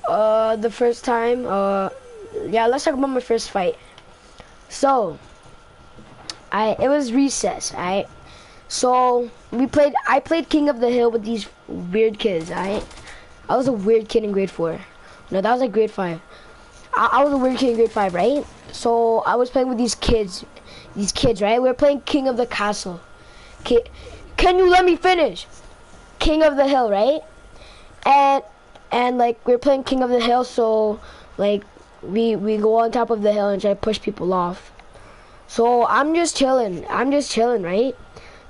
The first time, yeah, let's talk about my first fight. So, it was recess, alright? So, I played King of the Hill with these weird kids, alright? I was a weird kid in grade 4. No, that was like grade 5. I was a weird kid in grade 5, right? So, I was playing with these kids, right? We were playing King of the Castle. Can you let me finish? King of the Hill, right? And like we're playing King of the Hill, so like we go on top of the hill and try to push people off. So I'm just chilling, right?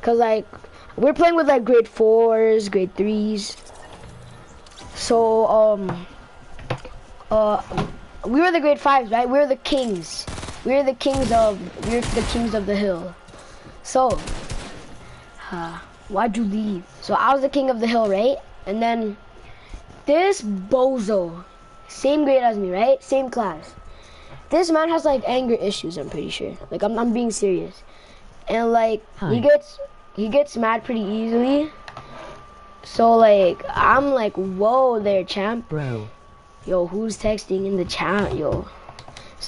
Cause like we're playing with like grade 4s, grade 3s. So we were the grade 5s, right? We were the kings. We were the kings of the hill. So why'd you leave? So I was the king of the hill, right? And then this bozo, same grade as me, right? Same class. This man has like anger issues, I'm pretty sure. Like I'm being serious. And like he gets mad pretty easily. So like I'm like, whoa there, champ. Bro. Yo, who's texting in the chat, yo?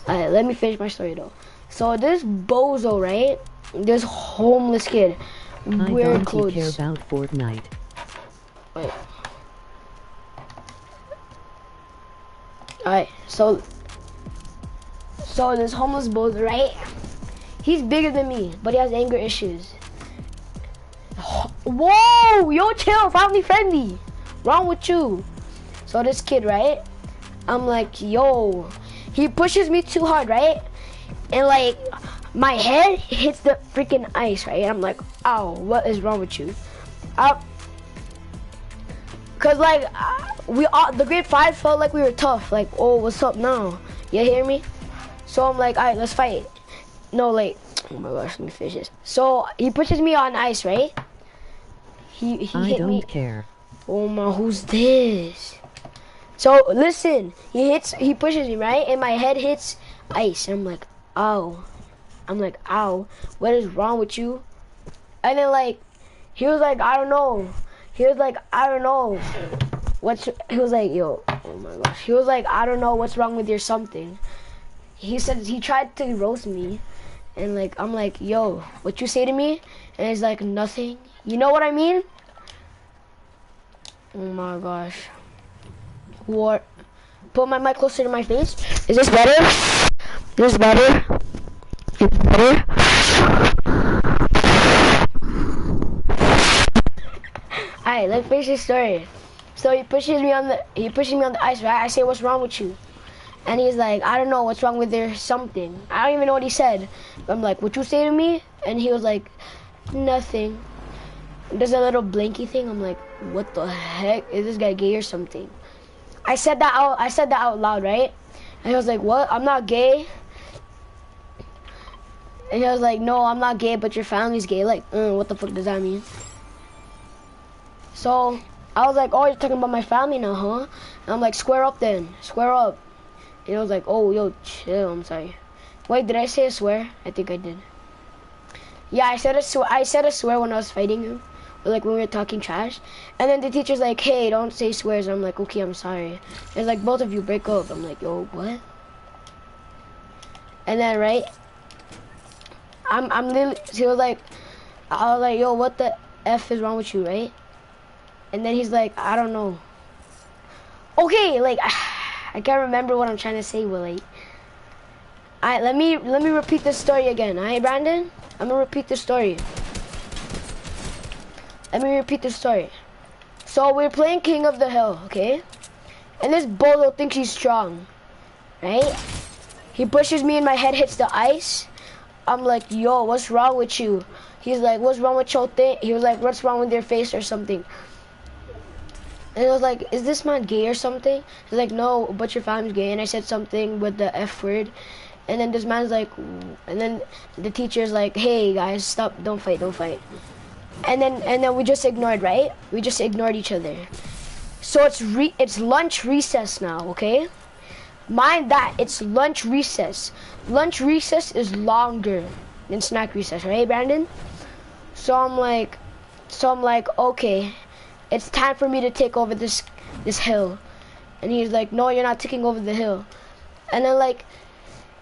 Let me finish my story though. So this bozo, right? This homeless kid, weird clothes. I don't care about Fortnite. Wait. Alright, so this homeless bozo, right? He's bigger than me, but he has anger issues. Whoa, yo, chill, family friendly. Wrong with you? So this kid, right? I'm like, yo, he pushes me too hard, right? And like, my head hits the freaking ice, right? I'm like, ow, what is wrong with you? Cause like, the grade 5 felt like we were tough. Like, oh, what's up now? You hear me? So I'm like, alright, let's fight. No, like, oh my gosh, let me finish this. So he pushes me on ice, right? He hit me. I don't care. Oh my, who's this? So listen, he pushes me, right? And my head hits ice. And I'm like, ow. What is wrong with you? And then like, he was like, I don't know. He was like, yo, oh my gosh. He was like, I don't know what's wrong with your something. He said, he tried to roast me. And like, I'm like, yo, what you say to me? And he's like, nothing. You know what I mean? Oh my gosh. What? Put my mic closer to my face. Is this better? Is this better? Is this better? Alright, let's finish this story. So he pushes me on the ice, right? I say, what's wrong with you? And he's like, I don't know, what's wrong with their something. I don't even know what he said. I'm like, what you say to me? And he was like, nothing. There's a little blinky thing. I'm like, what the heck? Is this guy gay or something? I said that out loud, right? And he was like, what? I'm not gay. And he was like, no, I'm not gay, but your family's gay. Like, what the fuck does that mean? So I was like, oh, you're talking about my family now, huh? And I'm like, square up then, square up. And I was like, oh, yo, chill, I'm sorry. Wait, did I say a swear? I think I did. Yeah, I said a swear when I was fighting him. Like when we were talking trash. And then the teacher's like, hey, don't say swears. I'm like, okay, I'm sorry. It's like, both of you break up. I'm like, yo, what? And then, right? I'm literally, I was like, yo, what the F is wrong with you, right? And then he's like, I don't know. Okay, like, I can't remember what I'm trying to say, but like, alright, let me repeat this story again. Alright, Brandon? I'm gonna repeat the story. Let me repeat the story. So we're playing King of the Hill, okay? And this bolo thinks he's strong, right? He pushes me and my head hits the ice. I'm like, yo, what's wrong with you? He's like, what's wrong with your thing? He was like, what's wrong with your face or something? And I was like, is this man gay or something? He's like, no, but your family's gay. And I said something with the F word. And then this man's like, and then the teacher's like, hey guys, stop, don't fight. And then we just ignored, right? We just ignored each other. So it's lunch recess now, okay? Mind that, it's lunch recess. Lunch recess is longer than snack recess, right, Brandon? So I'm like, okay, it's time for me to take over this hill. And he's like, no, you're not taking over the hill. And then like,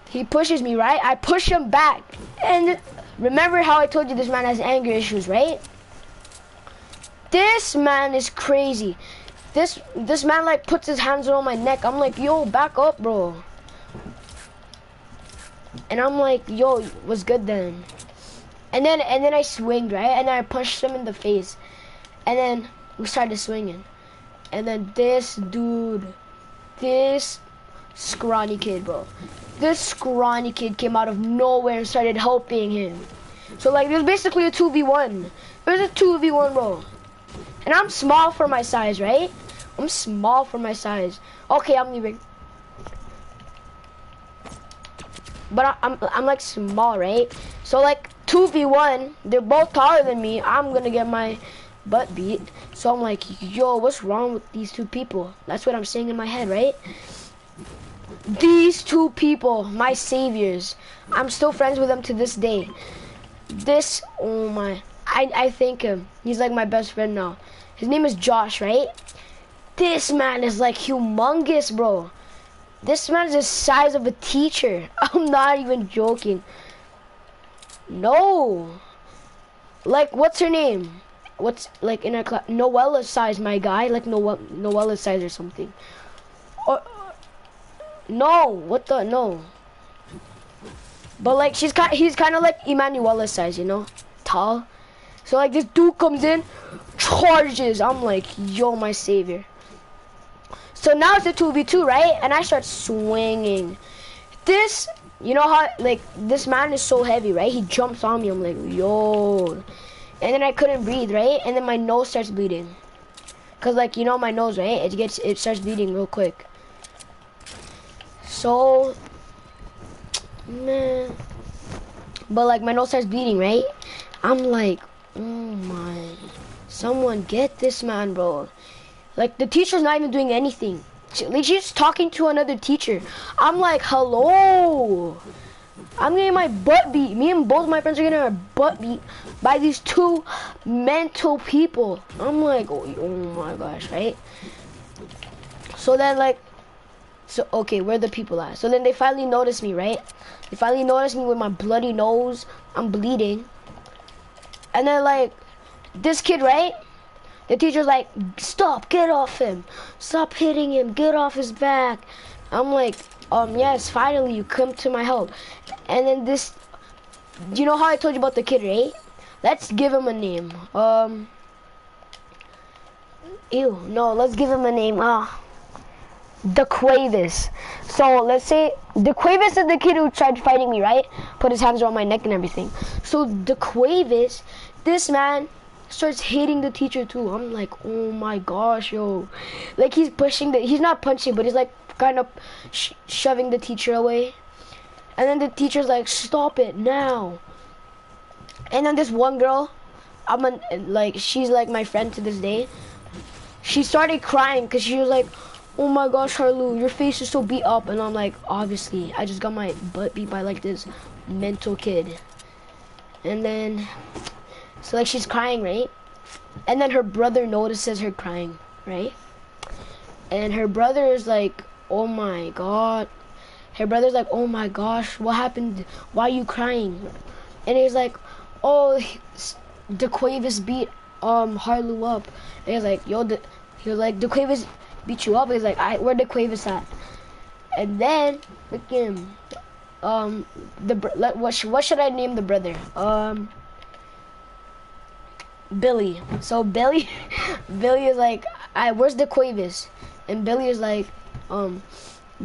he pushes me, right? I push him back. And remember how I told you this man has anger issues, right? This man is crazy. This man like puts his hands around my neck. I'm like, yo, back up, bro. And I'm like, yo, what's good then? And then I swinged, right? And I punched him in the face. And then we started swinging. And then this dude, this scrawny kid, bro. This scrawny kid came out of nowhere and started helping him. So like, there's basically a 2v1. There's a 2v1, bro. And I'm small for my size, right? I'm small for my size. Okay, I'm leaving. But I'm like small, right? So like 2v1, they're both taller than me. I'm gonna get my butt beat. So I'm like, yo, what's wrong with these two people? That's what I'm saying in my head, right? These two people, my saviors. I'm still friends with them to this day. This, oh my, I thank him. He's like my best friend now. His name is Josh, right? This man is like humongous, bro. This man is the size of a teacher. I'm not even joking. No. Like, what's her name? What's, like, in our class? Noella's size, my guy. Like, Noella's size or something. Or, no. What the? No. But, like, he's kind of like Emanuela's size, you know? Tall. So, like, this dude comes in, charges. I'm like, yo, my savior. So now it's a 2v2, right? And I start swinging. This, you know how, like, this man is so heavy, right? He jumps on me. I'm like, yo. And then I couldn't breathe, right? And then my nose starts bleeding. Cause, like, you know my nose, right? It starts bleeding real quick. So, man. But, like, my nose starts bleeding, right? I'm like, oh my. Someone get this man, bro. Like, the teacher's not even doing anything. She's talking to another teacher. I'm like, hello. I'm getting my butt beat. Me and both my friends are getting our butt beat by these two mental people. I'm like, oh my gosh, right? So then, like, so, okay, where are the people at? So then they finally notice me, right? They finally notice me with my bloody nose. I'm bleeding. And then, like, this kid, right? The teacher's like, stop, get off him. Stop hitting him, get off his back. I'm like, yes, finally you come to my help. And then this, you know how I told you about the kid, right? Let's give him a name. Let's give him a name. DeQuavis. So let's say DeQuavis is the kid who tried fighting me, right? Put his hands around my neck and everything. So DeQuavis, this man starts hitting the teacher too. I'm like, oh my gosh, yo. Like, he's pushing he's not punching, but he's like kind of shoving the teacher away. And then the teacher's like, stop it now. And then this one girl, she's like my friend to this day. She started crying because she was like, oh my gosh, Harlou, your face is so beat up. And I'm like, obviously, I just got my butt beat by like this mental kid. And then, so like she's crying, right? And then her brother notices her crying, right? And her brother is like, oh my god. Her brother's like, oh my gosh, what happened? Why are you crying? And he's like, oh, DeQuavis beat Harlou up. And he's like, yo, he was like, DeQuavis beat you up? He's like, where DeQuavis at? And then, look at him. What should I name the brother? Billy. So Billy is like, where's DeQuavis? And Billy is like,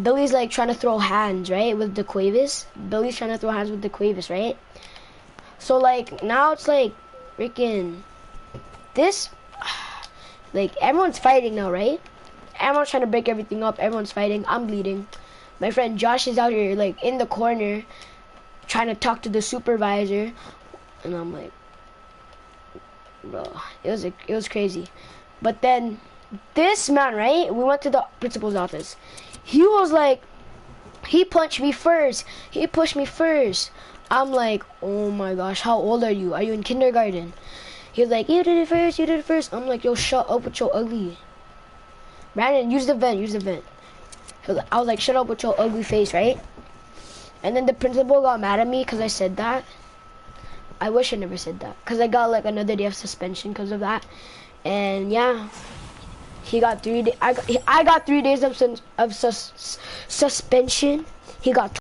Billy's like trying to throw hands, right, with DeQuavis. Billy's trying to throw hands with DeQuavis, right? So like now it's like freaking this, like everyone's fighting now, right? Everyone's trying to break everything up. Everyone's fighting. I'm bleeding. My friend Josh is out here like in the corner trying to talk to the supervisor, and I'm like, bro, it was crazy. But then this man, right, we went to the principal's office. He was like, he punched me first. He pushed me first. I'm like, oh my gosh, how old are you? Are you in kindergarten? He was like, you did it first, you did it first. I'm like, yo, shut up with your ugly. Brandon, use the vent, use the vent. I was like, shut up with your ugly face, right? And then the principal got mad at me because I said that. I wish I never said that, because I got like another day of suspension because of that. And yeah, he got 3 days. I got 3 days of suspension. He got